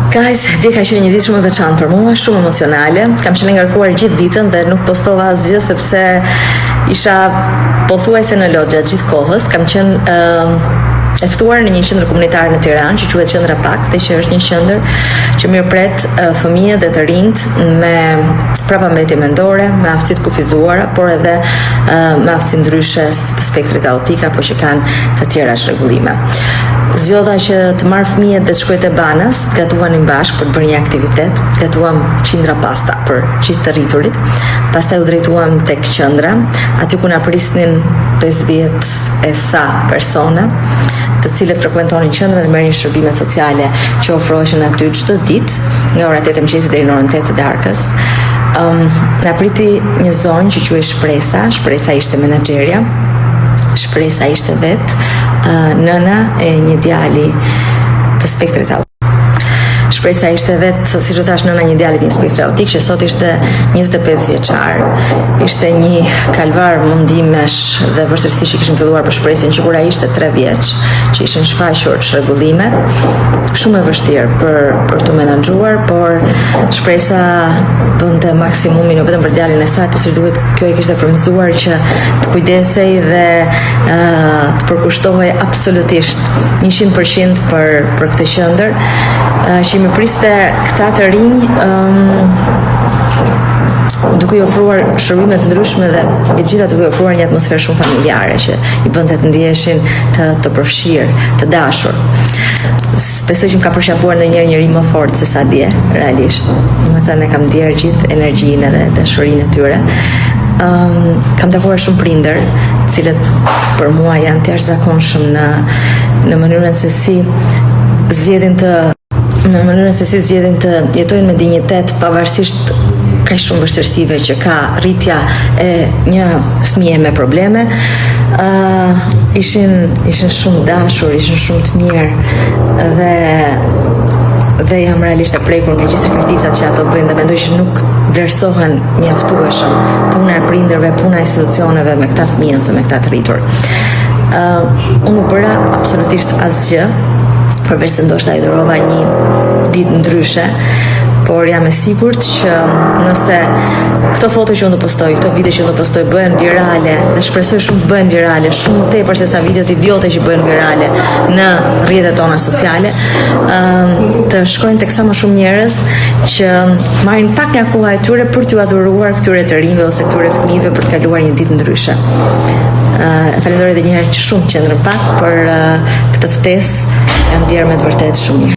Guys, dje ka qenë një ditë shumë e veçantë për mua, shumë emocionale. Kam qenë ngarkuar gjithë ditën dhe nuk postova asgjë sepse isha pothuajse në lodge gjatë gjithë kohës. Kam qenë e ftuar në një qendër komunitare në Tiranë, që quhet Qendra Pak, dhe që është një qendër që mirëpret fëmijët dhe të rinjt me prapambretje mendore, me aftësi të kufizuara, por edhe me aftësi ndryshe të spektrit autik apo që kanë të tjera rregullime. Zgjodha që të marr fëmijët dhe të shkoj te Banas, të gatuanim bashkë për të bërë një aktivitet. Gatuam qindra pasta për gjithë të rriturit. Pastaj u drejtuam tek qendra, aty ku na prisnin 50 e sa persona, të cilët frekuentonin qendrën dhe merrin shërbimet sociale që ofroheshin aty çdo ditë, nga ora 8 e mëngjesit deri në orën 8 të darkës. Na priti një zonë që quhej Shpresa. Shpresa ishte menaxherja. Shpresa ishte nëna e një djali të spektrit autik. Shpresa ishte siç u thash, nëna një djali të spektrit autik që sot ishte 25 vjeçar. Ishte një kalvar mundimesh dhe vështirësi që kishin filluar për shpresin që kur ai ishte 3 vjeç, që ishin shfaqur çrregullimet. Shumë e vështirë për të menaxhuar, por shpresa bënte maksimumin, jo vetëm për djalin e saj, por si duhet kjo e kishte frymëzuar që të kujdesej dhe të përkushtohej absolutisht 100% për këtë qendër, që më priste këta të rinj, duke i ofruar shërbime të ndryshme dhe megjithatë duke i ofruar një atmosferë shumë familjare që i bënte të ndiheshin të përfshirë, të dashur. Besoj që më ka përqafuar ndonjëherë njëri më fort se sa dje, realisht. Domethënë kam ndier gjithë energjinë dhe dashurinë e tyre. Kam takuar shumë prindër, të cilët për mua janë të jashtëzakonshëm në mënyrën se si zgjedhin të jetojnë me dinjitet pavarësisht kaq shumë vështirësive që ka rritja e një fëmije me probleme. Ishin shumë dashur, ishin shumë të mirë dhe jam realisht e prekur nga gjithë sakrificat që ato bëjnë dhe mendoj që nuk vlerësohen mjaftueshëm puna e prindërve, puna e institucioneve me këta fëmijë ose me këta të rritur. Unë nuk bëra absolutisht asgjë, përveç se ndoshta i dhurova një ditë ndryshe, por jam e sigurt që nëse këto foto që unë do postoj, këto video që unë do postoj bëhen virale, dhe shpresoj shumë të bëhen virale, shumë tepër se sa videot idiote që bëhen virale në rrjetet tona sociale, të shkojnë tek sa më shumë njerëz që marrin pak nga koha e tyre për t'u adhuruar këtyre të rinjve ose këtyre fëmijëve për të kaluar një ditë ndryshe. Falenderoj edhe një herë shumë Qendrën Pak për këtë ftesë, jam ndier me të vërtetë shumë mirë.